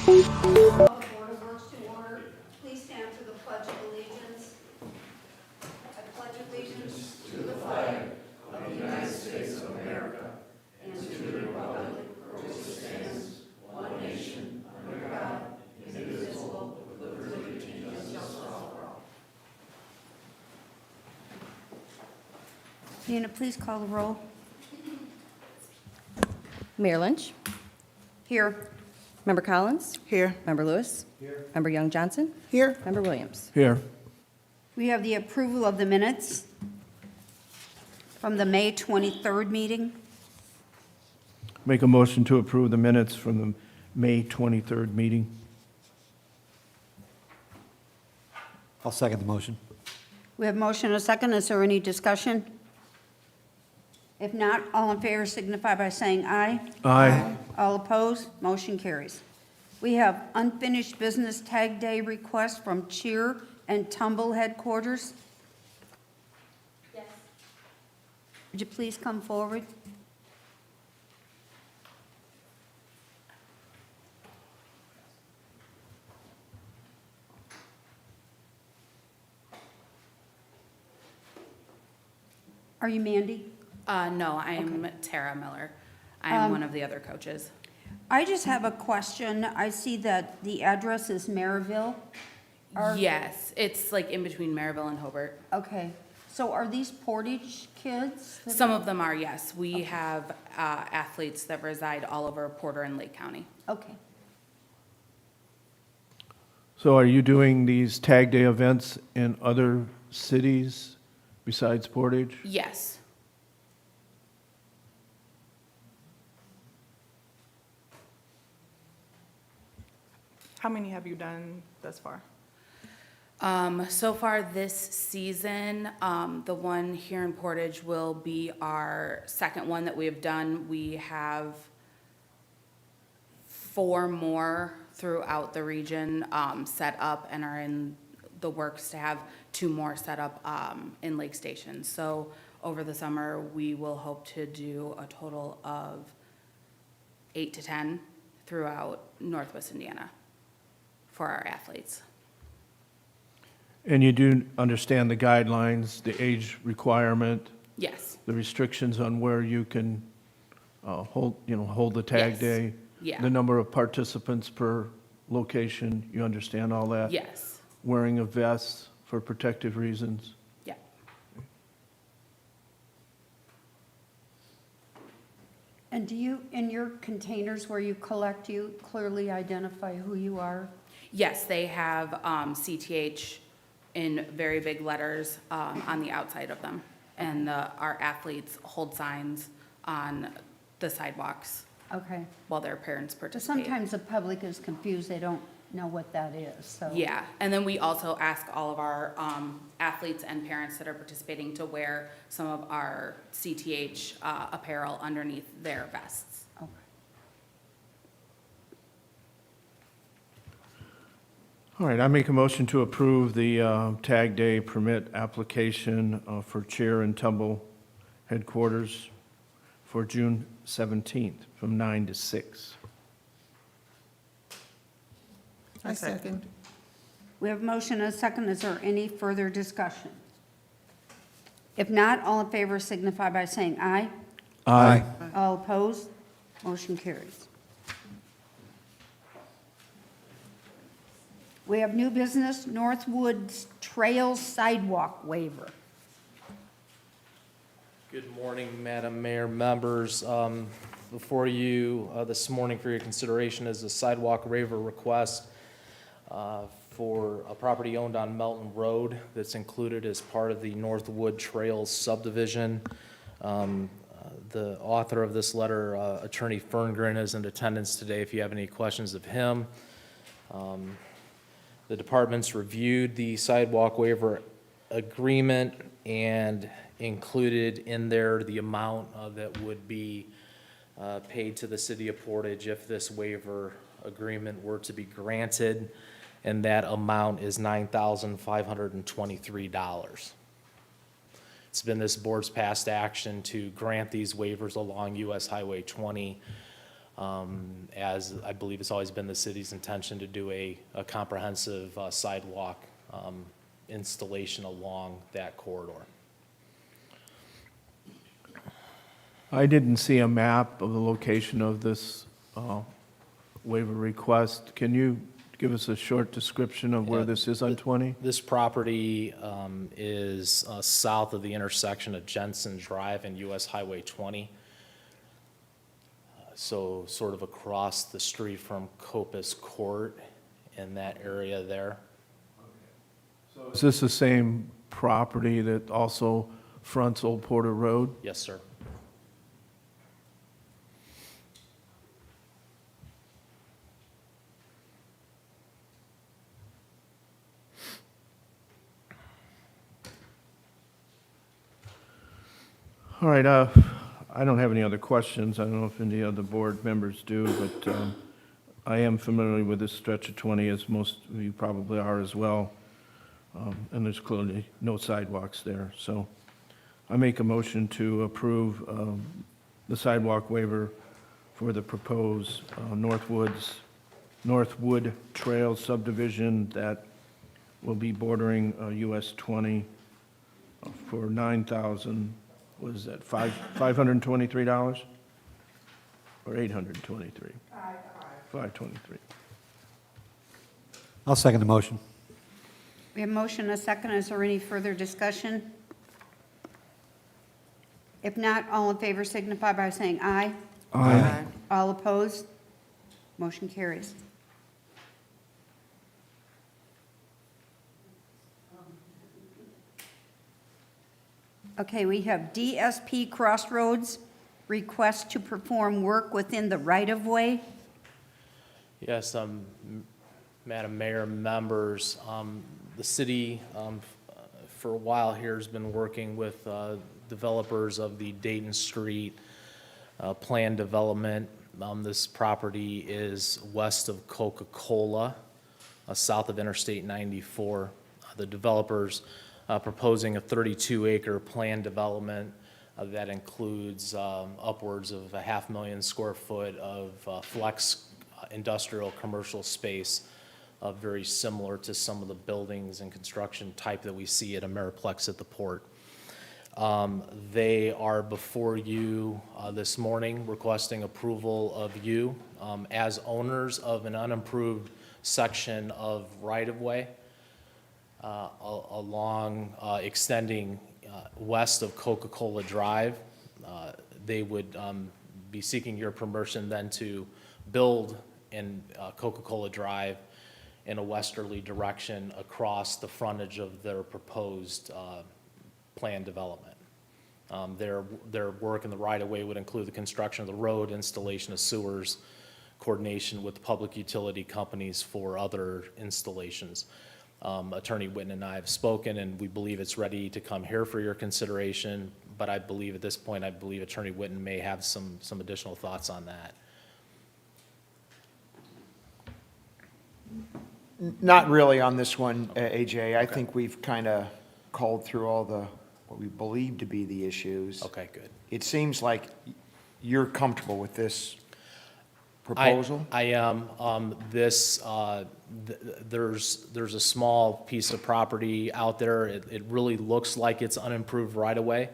Board of Works to order. Please stand for the Pledge of Allegiance. I pledge allegiance to the flag of the United States of America and to the republic for which it stands, one nation, under God, indivisible, with liberty and justice for all. Nina, please call the roll. Mayor Lynch. Here. Member Collins. Here. Member Lewis. Here. Member Young Johnson. Here. Member Williams. Here. We have the approval of the minutes from the May 23rd meeting. Make a motion to approve the minutes from the May 23rd meeting. I'll second the motion. We have motion and a second. Is there any discussion? If not, all in favor signify by saying aye. Aye. All opposed, motion carries. We have unfinished business tag day request from Cheer and Tumble headquarters. Yes. Would you please come forward? Are you Mandy? No, I'm Tara Miller. I'm one of the other coaches. I just have a question. I see that the address is Maryville. Yes, it's like in between Maryville and Hobart. Okay, so are these Portage kids? Some of them are, yes. We have athletes that reside all over Porter and Lake County. Okay. So are you doing these tag day events in other cities besides Portage? Yes. How many have you done thus far? So far this season, the one here in Portage will be our second one that we have done. We have 4 more throughout the region set up and are in the works to have 2 more set up in Lake Station. So over the summer, we will hope to do a total of 8 to 10 throughout Northwest Indiana for our athletes. And you do understand the guidelines, the age requirement, Yes. the restrictions on where you can hold the tag Yes. day? Yeah. The number of participants per location, you understand all that? Yes, Wearing of vests for protective reasons? yeah. And do you, in your containers where you collect, you clearly identify who you are? Yes, they have CTH in very big letters on the outside of them. And our athletes hold signs on the sidewalks Okay. while their parents So participate. sometimes the public is confused, they don't know what that is, so. Yeah, and then we also ask all of our athletes and parents that are participating to wear some of our CTH apparel underneath their vests. Okay. All right, I make a motion to approve the Tag Day permit application for Chair and Tumble headquarters for June 17th from 9 to 6. I second. We have a motion and a second. Is there any further discussion? If not, all in favor signify by saying aye. Aye. All opposed? Motion carries. We have new business, Northwoods Trail Sidewalk Waiver. Good morning, Madam Mayor, members. Before you this morning for your consideration is a sidewalk waiver request for a property owned on Melton Road that's included as part of the Northwood Trails subdivision. The author of this letter, Attorney Ferngren, is in attendance today if you have any questions of him. The department's reviewed the sidewalk waiver agreement and included in there the amount that would be paid to the city of Portage if this waiver agreement were to be granted, and that amount is $9,523. It's been this board's past action to grant these waivers along US Highway 20, as I believe it's always been the city's intention to do a comprehensive sidewalk installation along that corridor. I didn't see a map of the location of this waiver request. Can you give us a short description of where Yeah, this is on 20? This property is south of the intersection of Jensen Drive and US Highway 20. So sort of across the street from Copus Court in that area there. Is this the same property that also fronts Old Porter Road? Yes, sir. All right, I don't have any other questions. I don't know if any other board members do, but I am familiar with this stretch of 20, as most of you probably are as well. And there's clearly no sidewalks there. So I make a motion to approve the sidewalk waiver for the proposed Northwood Trail subdivision that will be bordering US 20 for $9,000, what is that, $523? Or $823? $523. I'll second the motion. We have a motion and a second. Is there any further discussion? If not, all in favor signify by saying aye. Aye. All opposed? Motion carries. Okay, we have DSP Crossroads, request to perform work within the right-of-way. Yes, Madam Mayor, members, the city for a while here has been working with developers of the Dayton Street plan development. This property is west of Coca-Cola, south of Interstate 94. The developers proposing a 32-acre plan development that includes upwards of 500,000 square foot of flex industrial commercial space, very similar to some of the buildings and construction type that we see at Ameriplex at the port. They are before you this morning requesting approval of you as owners of an unimproved section of right-of-way along extending west of Coca-Cola Drive. They would be seeking your permission then to build in Coca-Cola Drive in a westerly direction across the frontage of their proposed planned development. Their work in the right-of-way would include the construction of the road, installation of sewers, coordination with public utility companies for other installations. Attorney Whitten and I have spoken, and we believe it's ready to come here for your consideration, but I believe at this point, Attorney Whitten may have some additional thoughts on that. Not really on this one, AJ. I think we've kind of called through all the, what we believe to be the issues. Okay, good. It seems like you're comfortable with this proposal? I am. There's a small piece of property out there. It really looks like it's unimproved right-of-way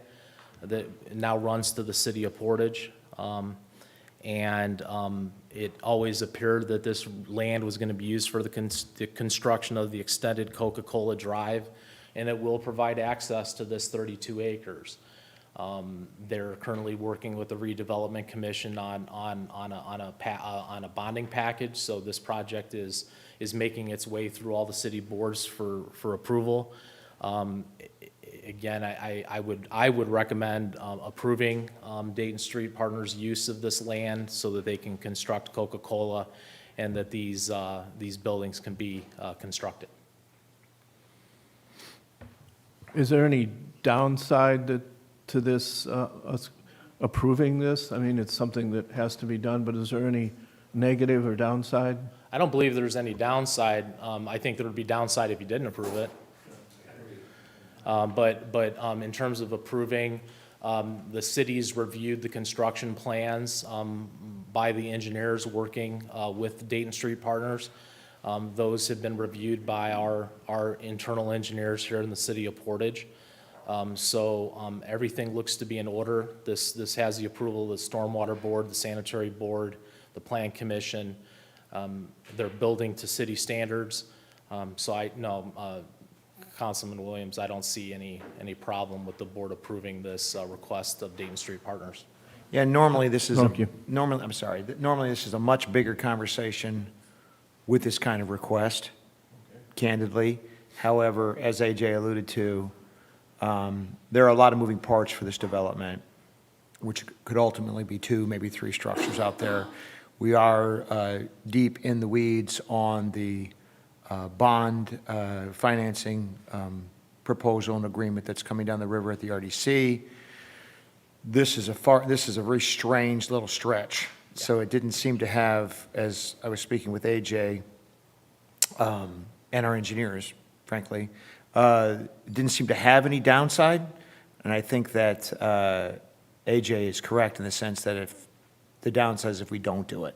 that now runs to the city of Portage. It always appeared that this land was going to be used for the construction of the extended Coca-Cola Drive, and it will provide access to this 32 acres. They're currently working with the redevelopment commission on a bonding package, so this project is making its way through all the city boards for approval. Again, I would recommend approving Dayton Street Partners' use of this land so that they can construct Coca-Cola and that these buildings can be constructed. Is there any downside to this, us approving this? I mean, it's something that has to be done, but is there any negative or downside? I don't believe there's any downside. I think there would be downside if you didn't approve it. But in terms of approving, the city's reviewed the construction plans by the engineers working with Dayton Street Partners. Those have been reviewed by our internal engineers here in the city of Portage. So everything looks to be in order. This has the approval of the Stormwater Board, the Sanitary Board, the Plan Commission. They're building to city standards. Councilman Williams, I don't see any problem with the board approving this request of Dayton Street Partners. Yeah, normally this is, Thank you. normally this is a much bigger conversation with this kind of request, candidly. However, as AJ alluded to, there are a lot of moving parts for this development, which could ultimately be 2, maybe 3 structures out there. We are deep in the weeds on the bond financing proposal and agreement that's coming down the river at the RDC. This is a very strange little stretch. So it didn't seem to have, as I was speaking with AJ and our engineers, frankly, it didn't seem to have any downside. And I think that AJ is correct in the sense that if the downside is if we don't do it.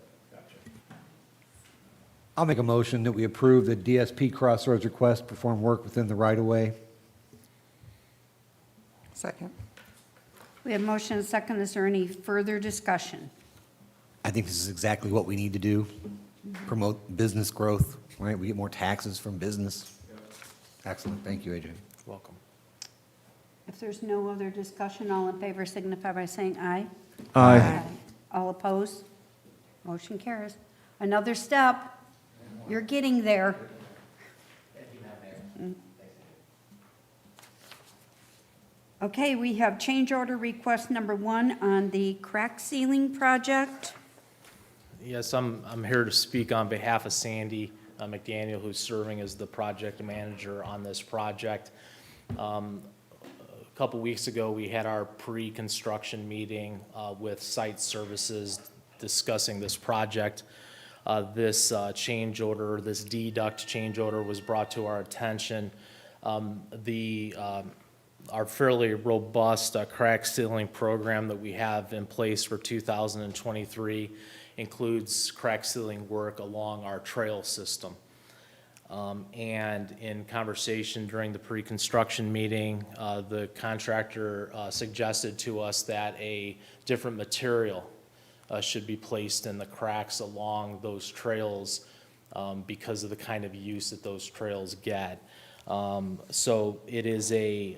I'll make a motion that we approve the DSP Crossroads request, perform work within the right-of-way. Second. We have motion and second. Is there any further discussion? I think this is exactly what we need to do, promote business growth, right? We get more taxes from business. Excellent, thank you, AJ. Welcome. If there's no other discussion, all in favor signify by saying aye. Aye. All opposed? Motion carries. Another step. You're getting there. Okay, we have change order request number 1 on the crack ceiling project. Yes, I'm here to speak on behalf of Sandy McDaniel, who's serving as the project manager on this project. A couple weeks ago, we had our pre-construction meeting with Site Services discussing this project. This change order, this deduct change order was brought to our attention. Our fairly robust crack ceiling program that we have in place for 2023 includes crack ceiling work along our trail system. And in conversation during the pre-construction meeting, the contractor suggested to us that a different material should be placed in the cracks along those trails because of the kind of use that those trails get. So it is the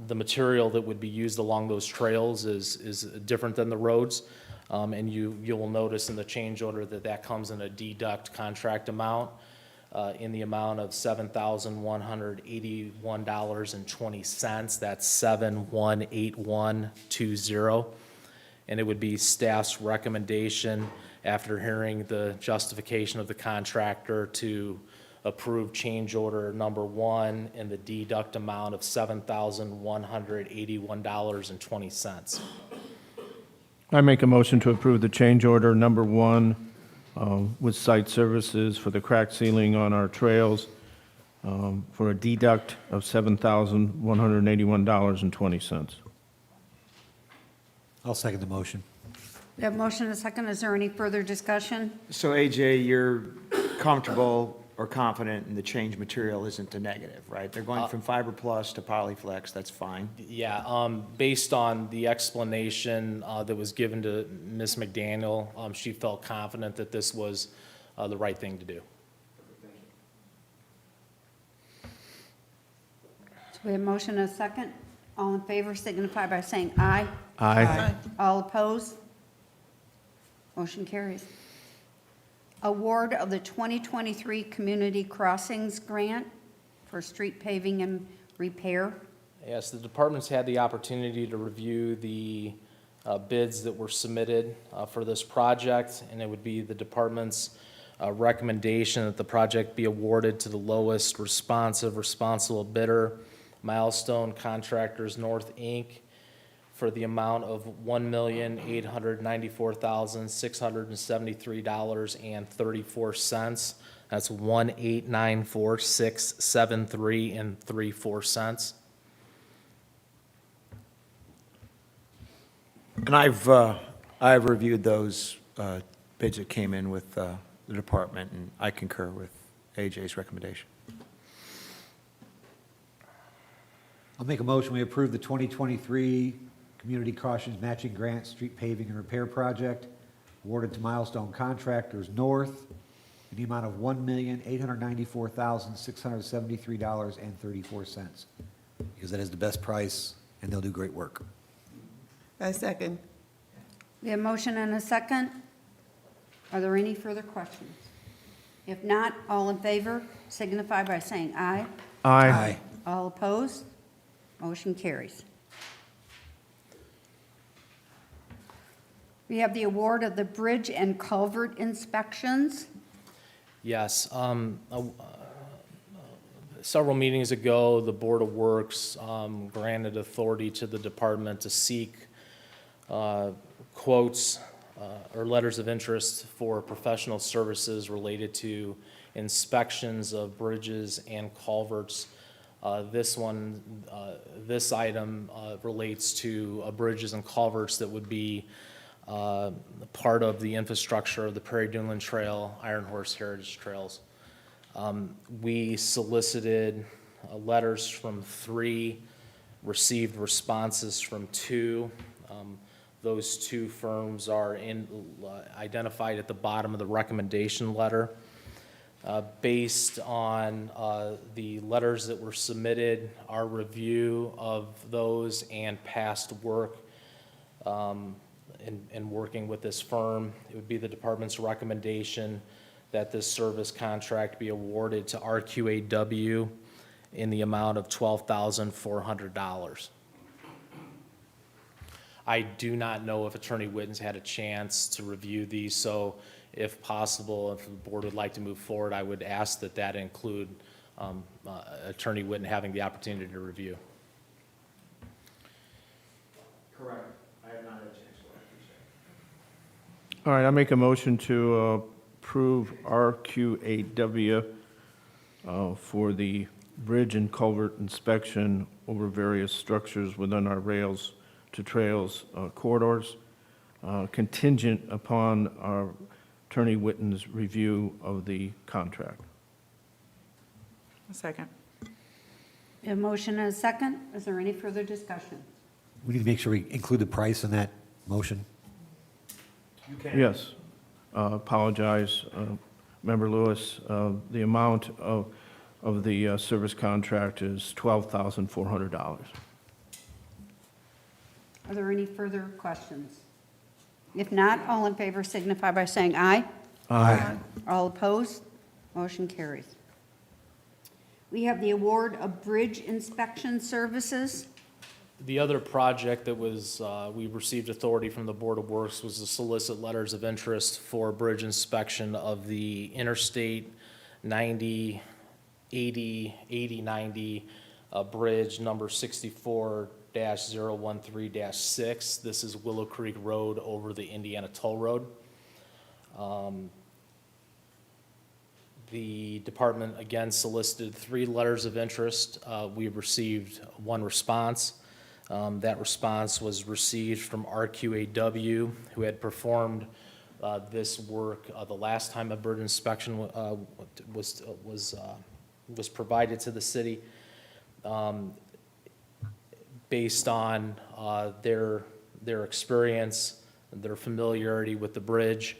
material that would be used along those trails is different than the roads. And you will notice in the change order that comes in a deduct contract amount in the amount of $7,181.20. That's 718120. And it would be staff's recommendation, after hearing the justification of the contractor, to approve change order number 1 in the deduct amount of $7,181.20. I make a motion to approve the change order number 1 with site services for the crack sealing on our trails for a deduct of $7,181.20. I'll second the motion. We have motion and a second. Is there any further discussion? So AJ, you're comfortable or confident in the change material isn't a negative, right? They're going from fiber plus to polyflex, that's fine. Yeah, based on the explanation that was given to Ms. McDaniel, she felt confident that this was the right thing to do. So we have motion and a second. All in favor signify by saying aye. Aye. All opposed? Motion carries. Award of the 2023 Community Crossings Grant for street paving and repair. Yes, the department's had the opportunity to review the bids that were submitted for this project, and it would be the department's recommendation that the project be awarded to the lowest responsible bidder, Milestone Contractors North, Inc., for the amount of $1,894,673.34. That's $1,894,673.34. And I've reviewed those bids that came in with the department, and I concur with AJ's recommendation. I'll make a motion, we approve the 2023 Community Crossings Matching Grant Street Paving and Repair Project awarded to Milestone Contractors North in the amount of $1,894,673.34. Because that is the best price, and they'll do great work. I second. We have motion and a second. Are there any further questions? If not, all in favor signify by saying aye. Aye. All opposed? Motion carries. We have the award of the bridge and culvert inspections. Yes, several meetings ago, the Board of Works granted authority to the department to seek quotes or letters of interest for professional services related to inspections of bridges and culverts. This item relates to bridges and culverts that would be part of the infrastructure of the Prairie Duneland Trail, Iron Horse Heritage Trails. We solicited letters from 3, received responses from 2. Those 2 firms are identified at the bottom of the recommendation letter. Based on the letters that were submitted, our review of those and past work in working with this firm, it would be the department's recommendation that this service contract be awarded to RQAW in the amount of $12,400. I do not know if Attorney Witten's had a chance to review these, so if possible, if the board would like to move forward, I would ask that include Attorney Witten having the opportunity to review. Correct. I have not had a chance to All right, I make a motion to approve RQAW for the bridge and culvert inspection over various structures within our rails to trails corridors, contingent upon our Attorney Witten's review of the contract. A second. A motion and a second. Is there any further discussion? We need to make sure we include the price in that motion. Yes. Apologize, Member Lewis. The amount of the service contract is $12,400. Are there any further questions? If not, all in favor signify by saying aye. Aye. All opposed? Motion carries. We have the award of bridge inspection services. The other project that was, we received authority from the Board of Works was to solicit letters of interest for bridge inspection of the Interstate 90, 80, 90, bridge number 64-013-6. This is Willow Creek Road over the Indiana Toll Road. The department again solicited 3 letters of interest. We received 1 response. That response was received from RQAW, who had performed this work the last time a bridge inspection was provided to the city. Based on their experience, their familiarity with the bridge,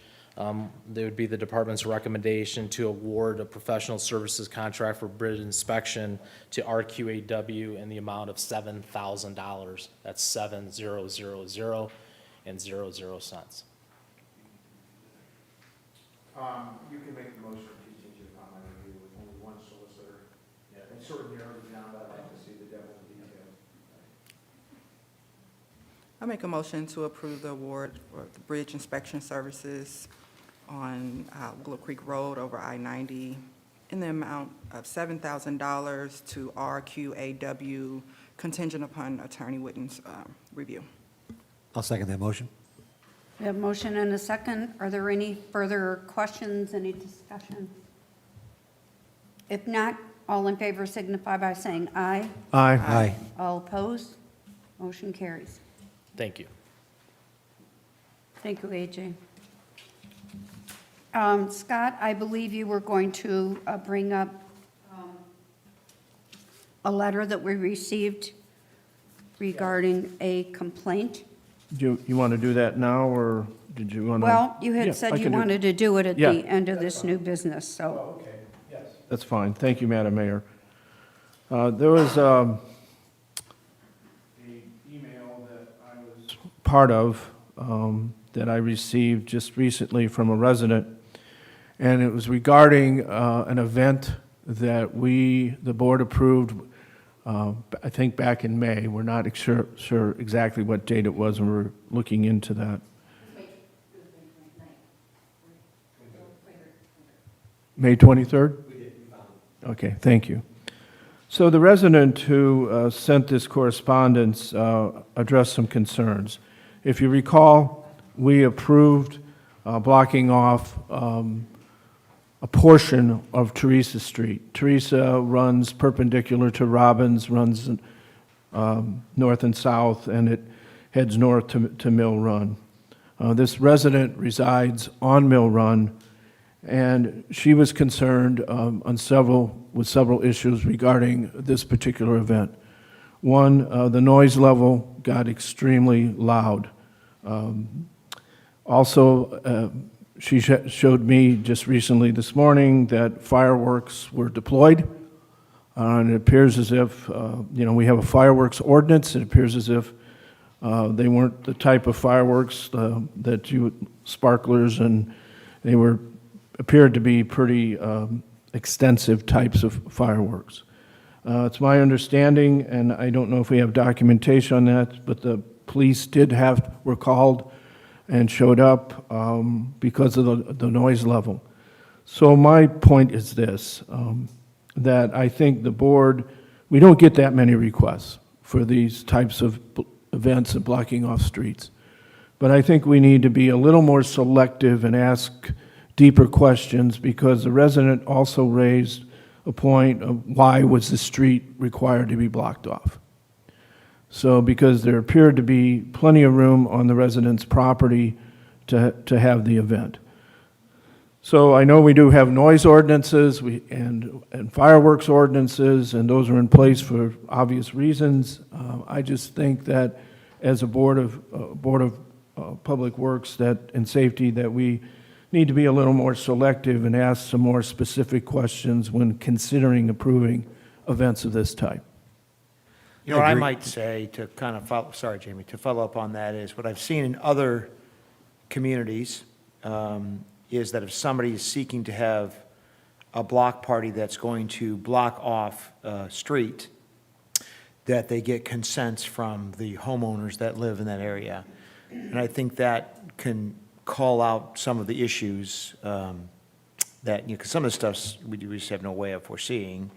there would be the department's recommendation to award a professional services contract for bridge inspection to RQAW in the amount of $7,000. That's 7,000 and 00 cents. You can make the motion contingent upon my review with only 1 solicitor. And sort of narrow it down, but I'd like to see the devil's details. I make a motion to approve the award for the bridge inspection services on Willow Creek Road over I-90 in the amount of $7,000 to RQAW contingent upon Attorney Witten's review. I'll second that motion. We have a motion and a second. Are there any further questions, any discussion? If not, all in favor signify by saying aye. Aye. Aye. All opposed? Motion carries. Thank you. Thank you, AJ. Scott, I believe you were going to bring up a letter that we received regarding a complaint. Do you want to do that now, or did you want to? Well, you Yeah, had I said you can do- wanted to do it at Yeah. the end of this new business, so. Okay, yes. That's fine. Thank you, Madam Mayor. There was an email that I was part of that I received just recently from a resident, and it was regarding an event that the board approved, I think back in May. We're not sure exactly what date it was, and we're looking into that. May 23rd? Okay, thank you. So the resident who sent this correspondence addressed some concerns. If you recall, we approved blocking off a portion of Teresa Street. Teresa runs perpendicular to Robbins, runs north and south, and it heads north to Mill Run. This resident resides on Mill Run, and she was concerned with several issues regarding this particular event. One, the noise level got extremely loud. Also, she showed me just recently this morning that fireworks were deployed. And it appears as if, we have a fireworks ordinance. It appears as if they weren't the type of fireworks sparklers, and they appeared to be pretty extensive types of fireworks. It's my understanding, and I don't know if we have documentation on that, but the police were called and showed up because of the noise level. So my point is this, that I think the board, we don't get that many requests for these types of events and blocking off streets. But I think we need to be a little more selective and ask deeper questions, because the resident also raised a point of why was the street required to be blocked off. So because there appeared to be plenty of room on the resident's property to have the event. So I know we do have noise ordinances and fireworks ordinances, and those are in place for obvious reasons. I just think that as a Board of Public Works and Safety, that we need to be a little more selective and ask some more specific questions when considering approving events of this type. You know, what I Agree. might say to kind of follow, sorry, Jamie, to follow up on that is what I've seen in other communities is that if somebody is seeking to have a block party that's going to block off a street, that they get consents from the homeowners that live in that area. And I think that can call out some of the issues that, you know, 'cause some of the stuffs we just have no way of foreseeing,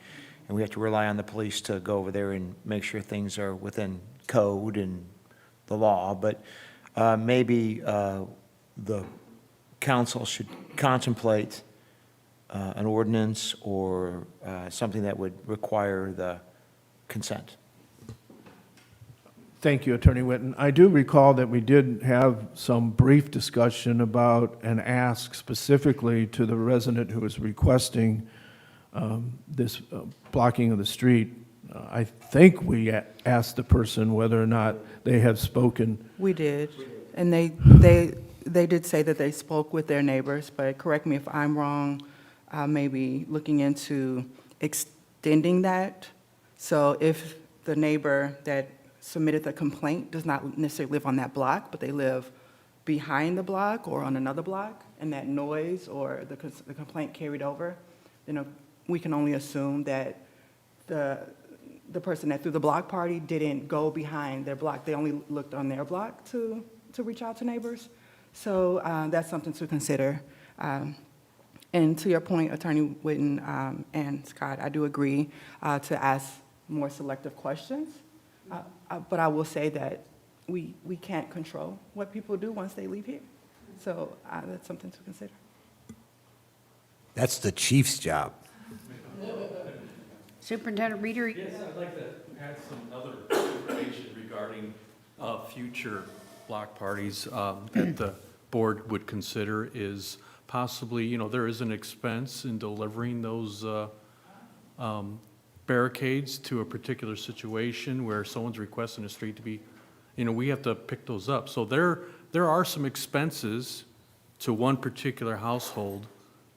and we have to rely on the police to go over there and make sure things are within code and the law. But maybe the council should contemplate an ordinance or something that would require the consent. Thank you, Attorney Whitten. I do recall that we did have some brief discussion about an ask specifically to the resident who was requesting this blocking of the street. I think we asked the person whether or not they have spoken. We did, and they did say that they spoke with their neighbors, but correct me if I'm wrong, maybe looking into extending that. So if the neighbor that submitted the complaint does not necessarily live on that block, but they live behind the block or on another block, and that noise or the complaint carried over, then we can only assume that the person that threw the block party didn't go behind their block. They only looked on their block to reach out to neighbors. So that's something to consider. And to your point, Attorney Whitten and Scott, I do agree to ask more selective questions. But I will say that we can't control what people do once they leave here. So that's something to consider. That's the chief's job. Superintendent Reader? Yes, I'd like to add some other information regarding future block parties that the board would consider is possibly, you know, there is an expense in delivering those barricades to a particular situation where someone's requesting a street to be, you know, we have to pick those up. So there are some expenses to one particular household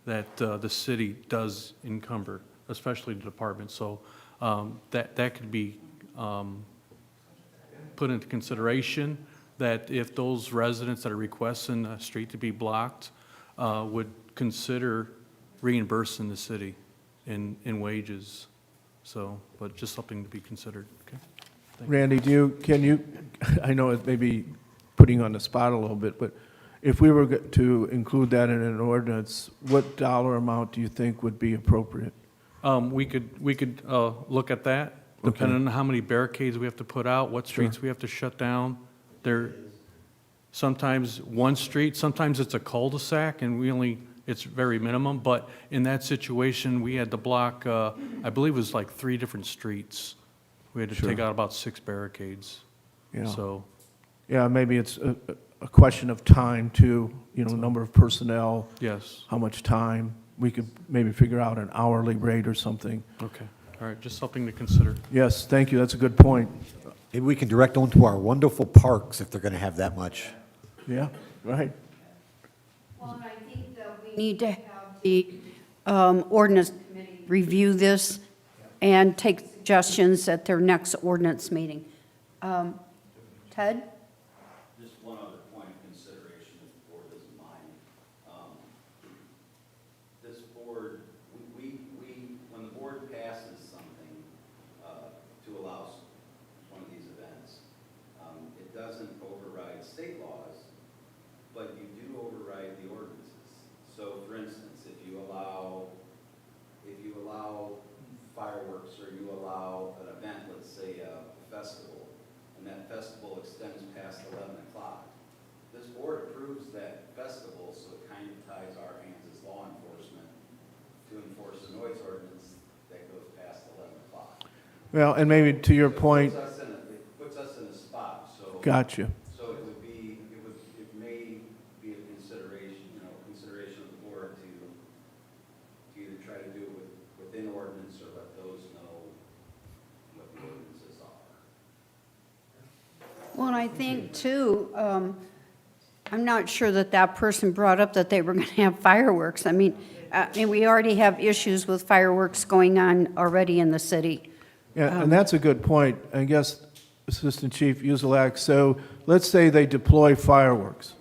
that the city does encumber, especially the department. So that could be put into consideration, that if those residents that are requesting a street to be blocked would consider reimbursing the city in wages. So, but just something to be considered, okay? Thank you. Randy, I know it may be putting you on the spot a little bit, but if we were to include that in an ordinance, what dollar amount do you think would be appropriate? We could look at that, depending on how many barricades we have to put out, what streets we have to shut down. There, sometimes one street, sometimes it's a cul-de-sac, and it's very minimum, but in that situation, we had to block, I believe it was like 3 different streets. We had to take out about 6 barricades. Yeah. So, Yeah, maybe it's a question of time too, you know, number of personnel, yes, how much time. We could maybe figure out an hourly rate or something. okay, all right, just something to consider. Yes, thank you, that's a good point. Maybe we can direct them to our wonderful parks if they're going to have that much. Yeah, right. Well, and I think that we need to have the ordinance committee review this and take suggestions at their next ordinance meeting. Ted? Just one other point of consideration, if the board doesn't mind. This board, when the board passes something to allow one of these events, it doesn't override state laws, but you do override the ordinances. So, for instance, if you allow fireworks, or you allow an event, let's say a festival, and that festival extends past 11 o'clock. This board approves that festival, so it kind of ties our hands as law enforcement to enforce the noise ordinance that goes past 11 o'clock. Well, and maybe to your point, It puts us in a spot, so. gotcha. So it may be a consideration of the board to Well, and I think too, I'm not sure that that person brought up that they were going to have fireworks. I mean, we already have issues with fireworks going on already in the city. Yeah, and that's a good point, I guess, Assistant Chief Uzelak. So let's say they deploy fireworks,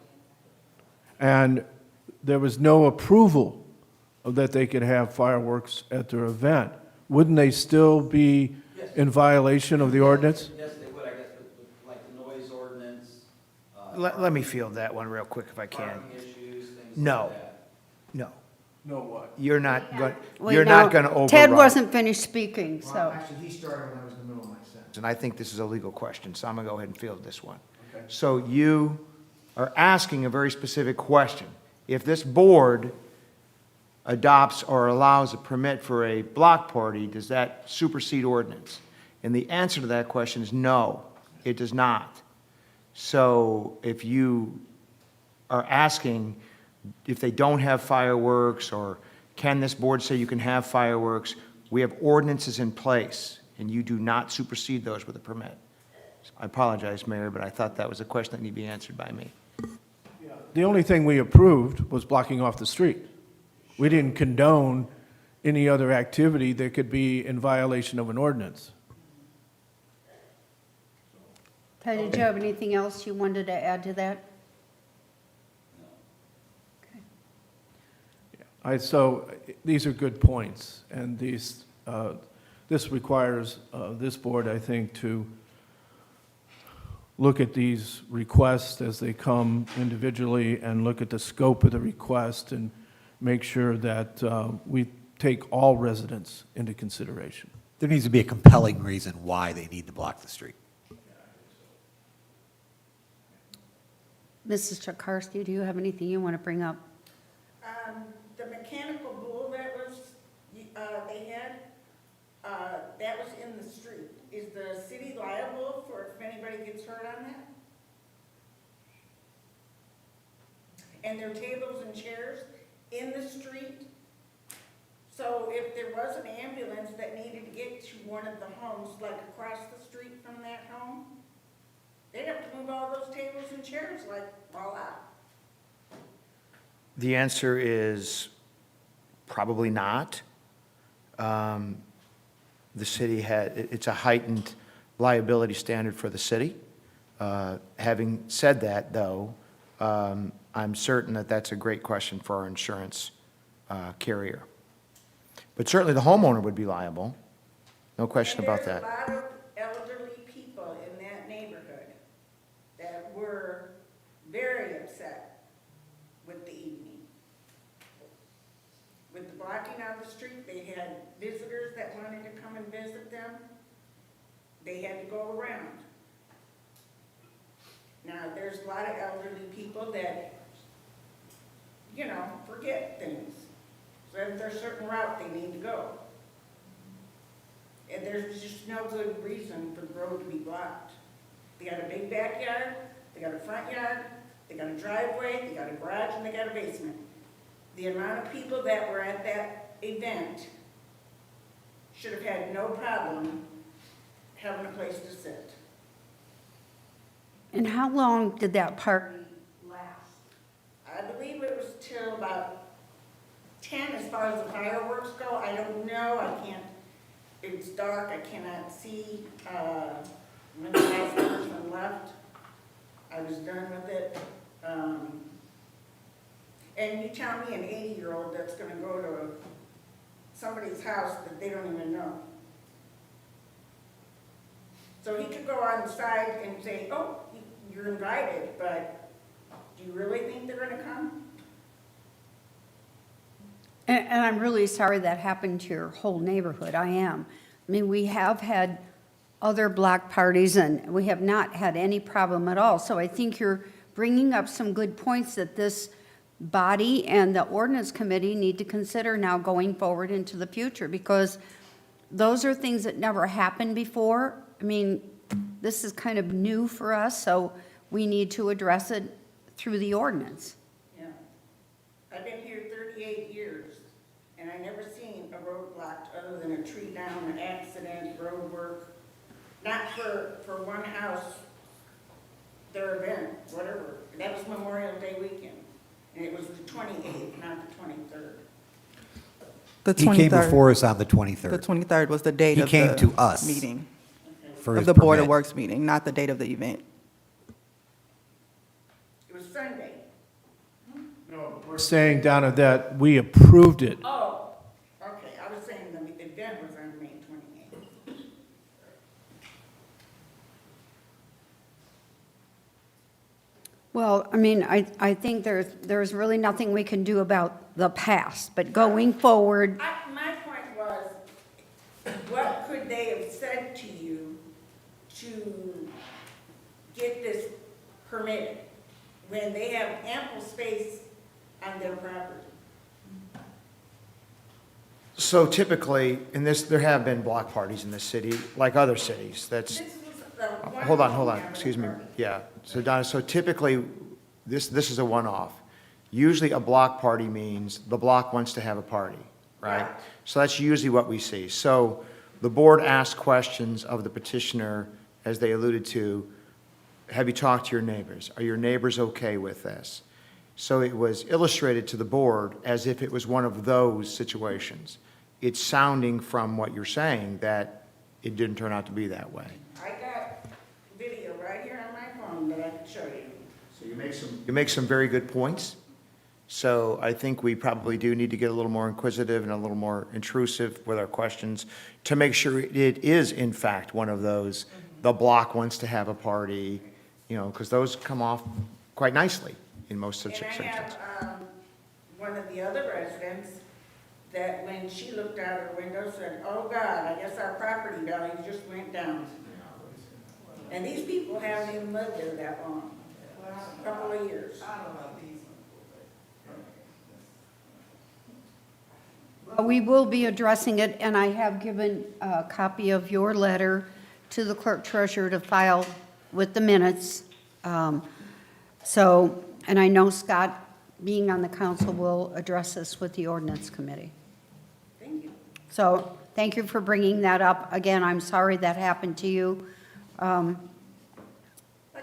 and there was no approval of that they could have fireworks at their event. Wouldn't they still be in violation of the ordinance? Yes, they would, I guess, with like the noise ordinance. Let me field that one real quick if I can. Parking issues, things No. like that. No, No what? you're not going, Wait, you're now, not going to override. Ted wasn't finished speaking, Well, so. actually, he started when I was in the middle of my sentence. And I think this is a legal question, so I'm going to go ahead and field this one. Okay. So you are asking a very specific question. If this board adopts or allows a permit for a block party, does that supersede ordinance? And the answer to that question is no, it does not. So if you are asking if they don't have fireworks, or can this board say you can have fireworks, we have ordinances in place, and you do not supersede those with a permit. I apologize, Mayor, but I thought that was a question that needed to be answered by me. The only thing we approved was blocking off the street. We didn't condone any other activity that could be in violation of an ordinance. Ted, did you have anything else you wanted to add to that? So these are good points, and this requires this board, I think, to look at these requests as they come individually and look at the scope of the request and make sure that we take all residents into consideration. There needs to be a compelling reason why they need to block the street. Mrs. Chakarsky, do you have anything you want to bring up? The mechanical bull that was, they had, that was in the street. Is the city liable for if anybody gets hurt on that? And there are tables and chairs in the street. So if there was an ambulance that needed to get to one of the homes, like across the street from that home, they'd have to move all those tables and chairs like all out. The answer is probably not. The city it's a heightened liability standard for the city. Having said that, though, I'm certain that that's a great question for our insurance carrier. But certainly the homeowner would be liable, no question about that. And there's a lot of elderly people in that neighborhood that were very upset with the evening. With the blocking out the street, they had visitors that wanted to come and visit them. They had to go around. Now, there's a lot of elderly people that, forget things. So if there's a certain route they need to go. And there's just no good reason for the road to be blocked. They got a big backyard, they got a front yard, they got a driveway, they got a garage, and they got a basement. The amount of people that were at that event should have had no problem having a place to sit. And how long did that party last? I believe it was till about 10 as far as the fireworks go. I don't know, I can't, it's dark, I cannot see when the last person left. I was done with it. And you tell me an 80-year-old that's gonna go to somebody's house that they don't even know. So he could go on the side and say, oh, you're invited, but do you really think they're gonna come? And I'm really sorry that happened to your whole neighborhood. I am. I mean, we have had other block parties, and we have not had any problem at all. So I think you're bringing up some good points that this body and the ordinance committee need to consider now going forward into the future, because those are things that never happened before. I mean, this is kind of new for us, so we need to address it through the ordinance. Yeah. I've been here 38 years, and I never seen a road blocked other than a tree down, an accident, road work. Not for one house their event, whatever. That was Memorial Day weekend, and it was the 28th, not the 23rd. The He came 23rd. before us on the The 23rd 23rd was the date He of came the to us meeting, for of his the Board of permit. Works meeting, not the date of the event. It was Sunday. We're saying, Donna, that we approved it. Oh, okay, I was saying the event was on May 28th. Well, I mean, I think there's really nothing we can do about the past, but going forward, My point was, what could they have said to you to get this permitted when they have ample space on their property? So typically, in this, there have been block parties in this city, like other cities, that's, This was the one. hold on, excuse me, yeah. So Donna, so typically, this is a one-off. Usually a block party means the block wants to have a party, right? Yeah. So that's usually what we see. So the board asked questions of the petitioner, as they alluded to, have you talked to your neighbors? Are your neighbors okay with this? So it was illustrated to the board as if it was one of those situations. It's sounding from what you're saying that it didn't turn out to be that way. I got video right here on my phone that I can show you. So you make some very good points. So I think we probably do need to get a little more inquisitive and a little more intrusive with our questions to make sure it is in fact one of those, the block wants to have a party, you know, because those come off quite nicely in most And I situations. have one of the other residents that when she looked out her window said, oh God, I guess our property value just went down. And these people haven't even lived there that long, a couple of years. we will be addressing it, and I have given a copy of your letter to the clerk treasurer to file with the minutes. So, and I know Scott, being on the council, will address this with the ordinance committee. Thank you. So, thank you for bringing that up. Again, I'm sorry that happened to you. Like I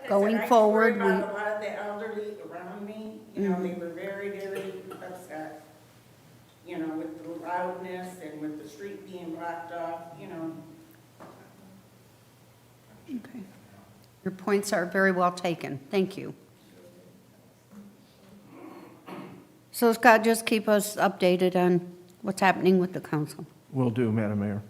said, Going I just forward, worry about we- a lot of the elderly around me, you know, they were very, very upset, you know, with the loudness and with the street being blocked off, you know. Okay. Your points are very well taken. Thank you. So Scott, just keep us updated on what's happening with the council. Will do, Madam Mayor.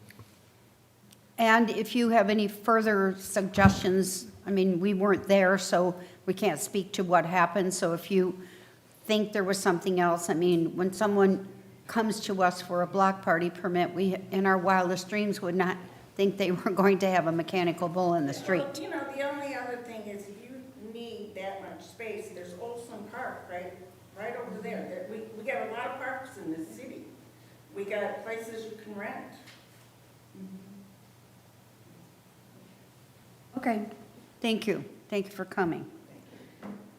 And if you have any further suggestions, I mean, we weren't there, so we can't speak to what happened. So if you think there was something else, I mean, when someone comes to us for a block party permit, we, in our wildest dreams, would not think they were going to have a mechanical bull in the street. Well, you know, the only other thing is if you need that much space, there's Olson Park, right over there. We got a lot of parks in this city. We got places you can rent. Okay, thank you. Thank you for coming.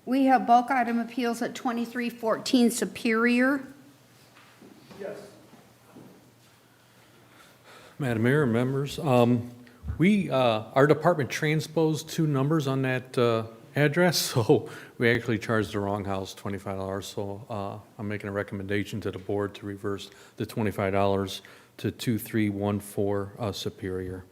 We have bulk item appeals at 2314 Superior. Madam Mayor, members, our department transposed two numbers on that address, so we actually charged the wrong house $25. So I'm making a recommendation to the board to reverse the $25 to 2314 Superior.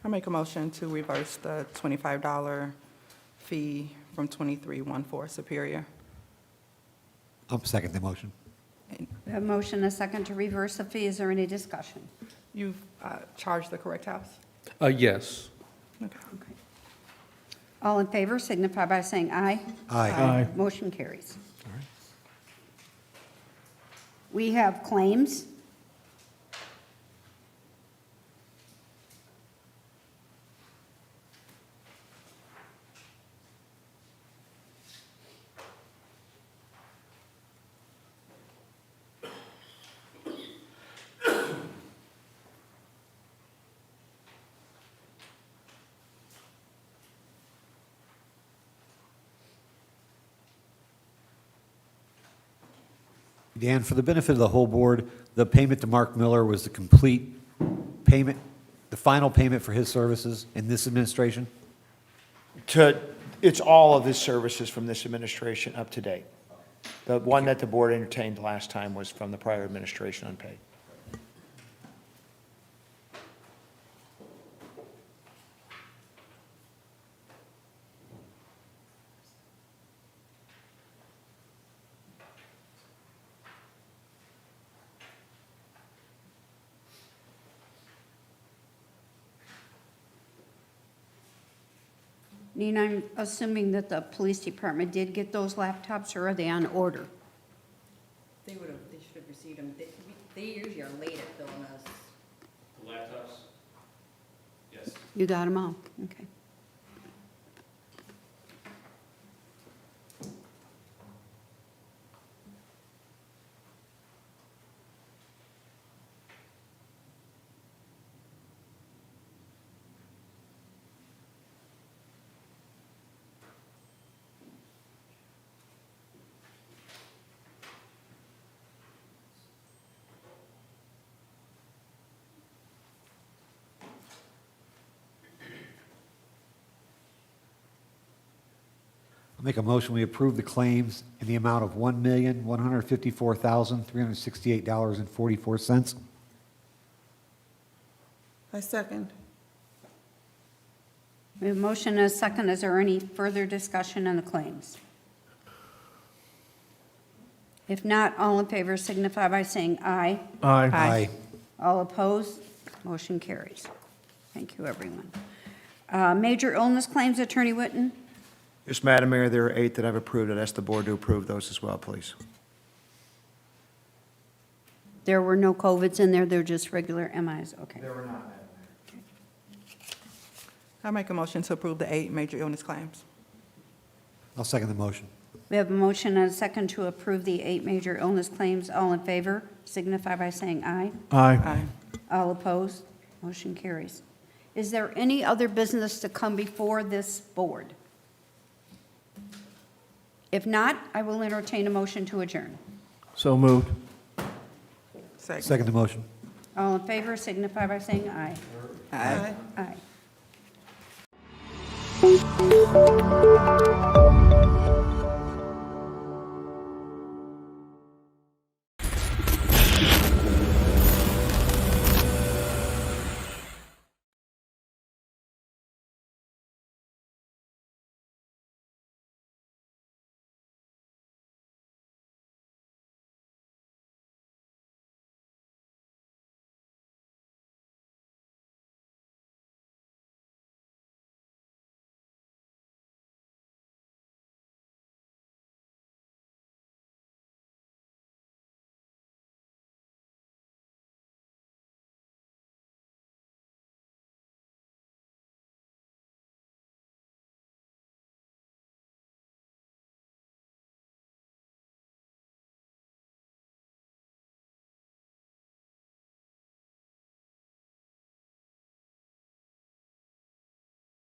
I make a motion to reverse the $25 fee from 2314 Superior. I'll second the motion. We have a motion, and a second to reverse the fee. Is there any discussion? You've charged the correct house? Yes. Okay. Okay. All in favor signify by saying aye. Aye. Motion carries. We have claims. Dan, for the benefit of the whole board, the payment to Mark Miller was the complete payment the final payment for his services in this administration? It's all of his services from this administration up to date. The one that the board entertained last time was from the prior administration unpaid. Nina, I'm assuming that the police department did get those laptops, or are they on order? They should have received them. They usually are late at billing us. The laptops? Yes. You got them all? Okay. I'll make a motion, we approve the claims in the amount of $1,154,368.44. I second. We have a motion and a second. Is there any further discussion on the claims? If not, all in favor signify by saying aye. Aye. Aye. All opposed? Motion carries. Thank you, everyone. Major illness claims, Attorney Whitten? Yes, Madam Mayor, there are 8 that I've approved. I'd ask the board to approve those as well, please. There were no COVIDs in there, they're just regular MIs, okay. There were not, Madam Mayor. I make a motion to approve the 8 major illness claims. I'll second the motion. We have a motion and a second to approve the 8 major illness claims. All in favor signify by saying aye. Aye. All opposed? Motion carries. Is there any other business to come before this board? If not, I will entertain a motion to adjourn. So moved. Second the motion. All in favor signify by saying aye. Aye. Aye.